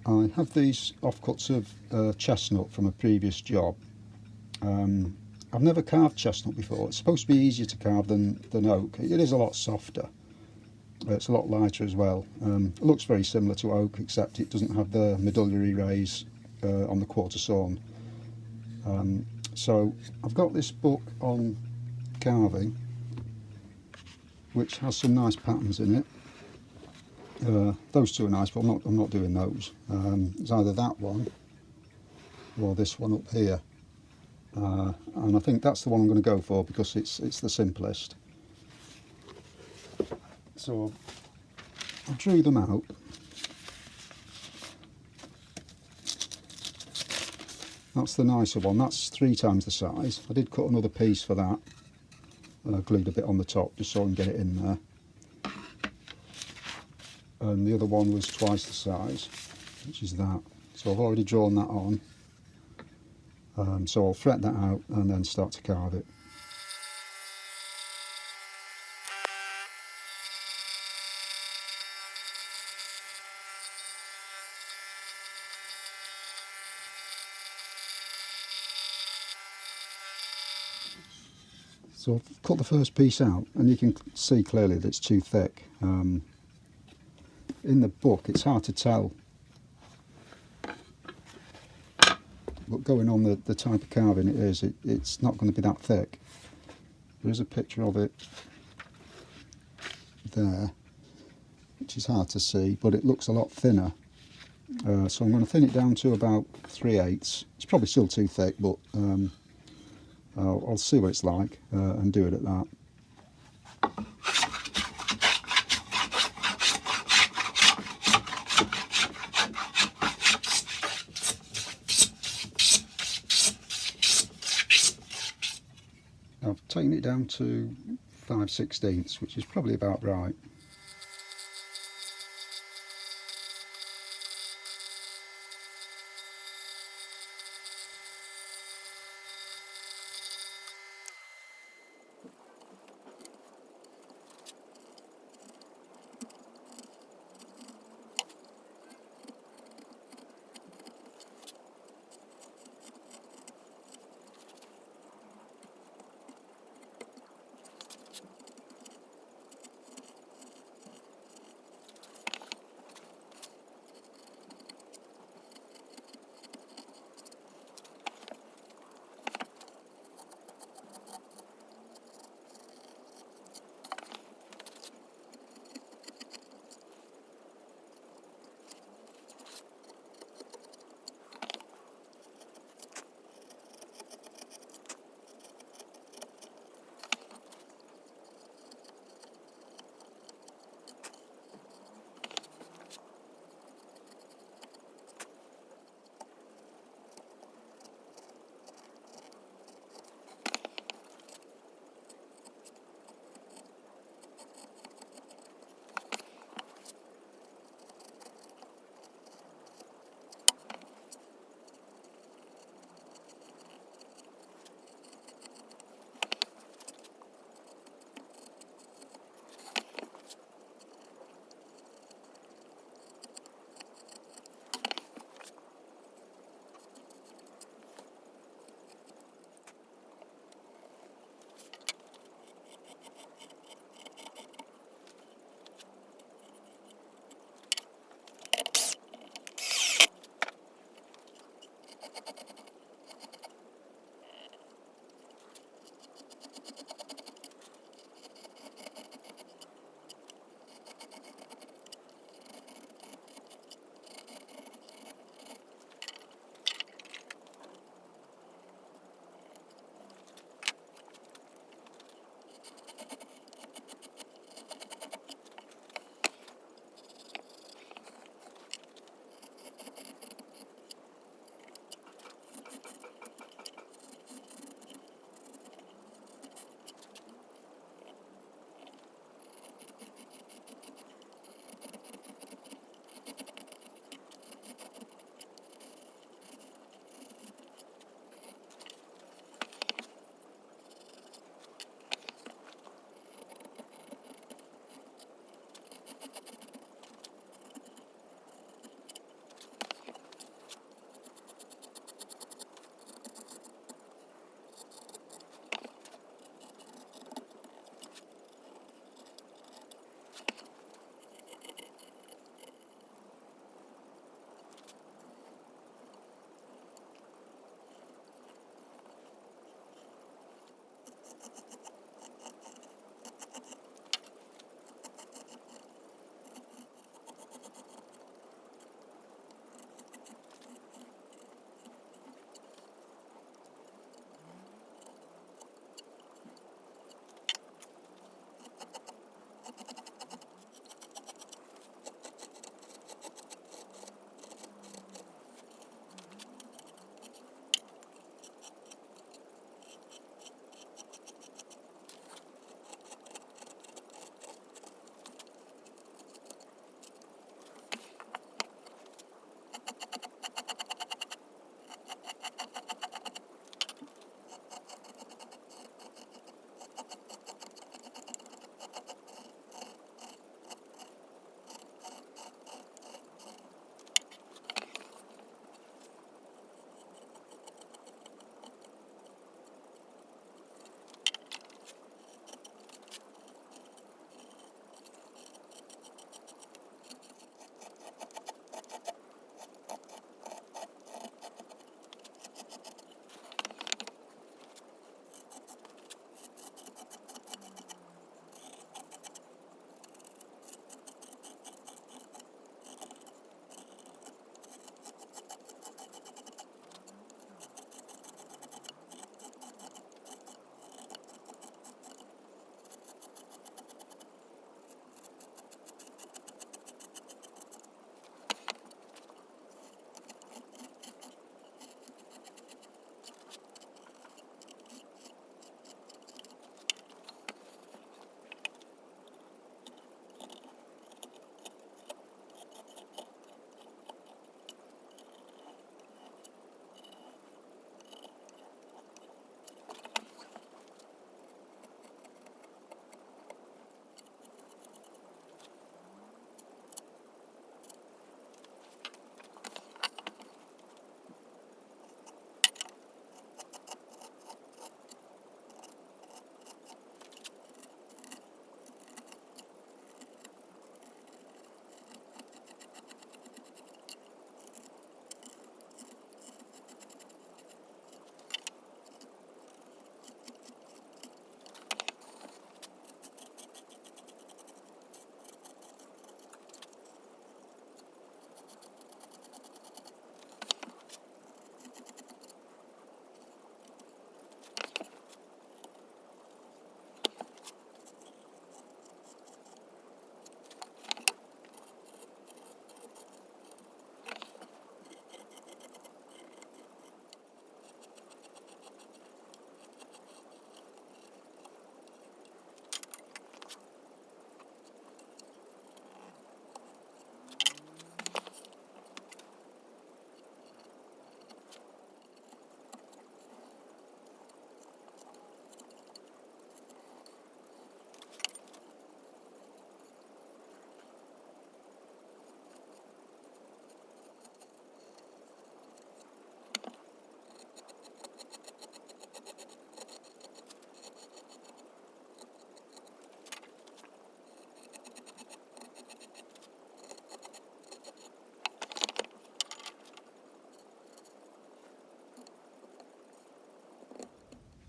I have these offcuts of chestnut from a previous job. I've never carved chestnut before. It's supposed to be easier to carve than oak. It is a lot softer. It's a lot lighter as well. It looks very similar to oak, except it doesn't have the medullary rays on the quarter sawn. So I've got this book on carving, which has some nice patterns in it. Those two are nice, but I'm not doing those. It's either that one or this one up here, and I think that's the one I'm going to go for because it's the simplest. So I drew them out. That's the nicer one. That's 3 times the size. I did cut another piece for that. Glued a bit on the top just so I can get it in there. And the other one was twice the size, which is that. So I've already drawn that on. So I'll fret that out and then start to carve it. So I've cut the first piece out, and you can see clearly that it's too thick. In the book it's hard to tell, but going on the type of carving it's not going to be that thick. There is a picture of it there, which is hard to see, but it looks a lot thinner. So I'm going to thin it down to about 3/8. It's probably still too thick, but I'll see what it's like and do it at that. I've taken it down to 5/16, which is probably about right.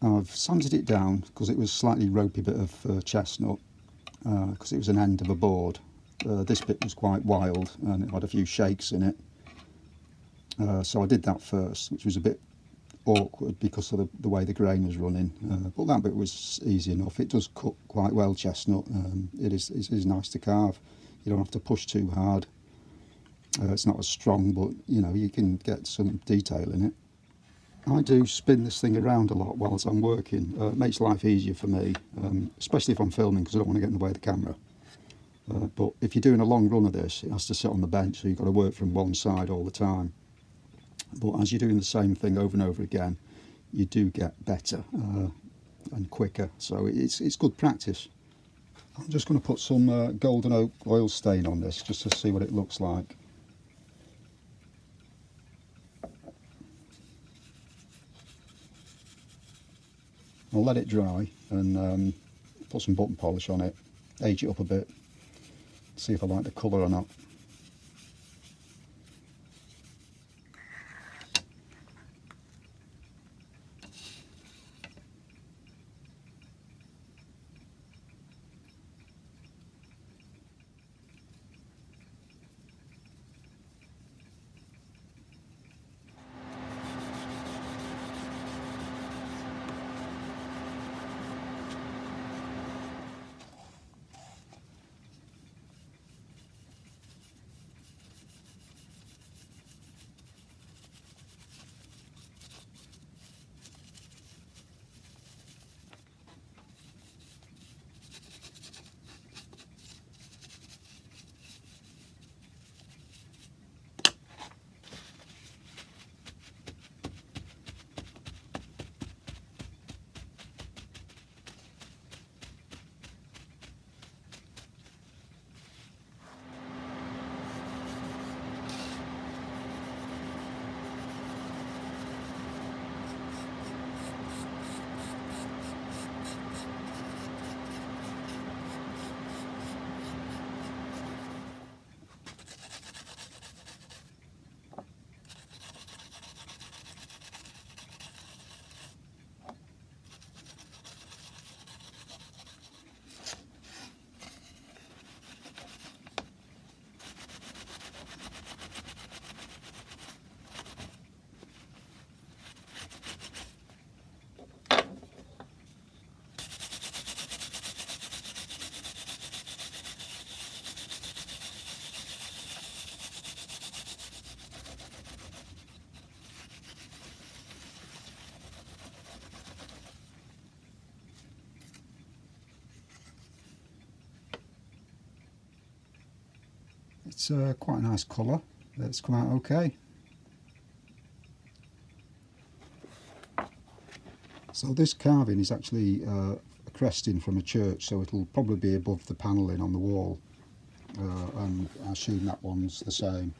I've sanded it down because it was a slightly ropey bit of chestnut, because it was an end of a board. This bit was quite wild and it had a few shakes in it, so I did that first, which was a bit awkward because of the way the grain was running, but that bit was easy enough. It does cut quite well, chestnut. It is nice to carve. You don't have to push too hard. It's not as strong, but you know, you can get some detail in it. I do spin this thing around a lot whilst I'm working. It makes life easier for me, especially if I'm filming, because I don't want to get in the way of the camera. But if you're doing a long run of this, it has to sit on the bench, so you've got to work from one side all the time. But as you're doing the same thing over and over again, you do get better and quicker. So it's good practice. I'm just going to put some golden oak oil stain on this just to see what it looks like. I'll let it dry and put some button polish on it, age it up a bit, see if I like the colour or not. It's quite a nice colour. It's come out okay. So this carving is actually a cresting from a church, so it'll probably be above the panelling on the wall, and I assume that one's the same.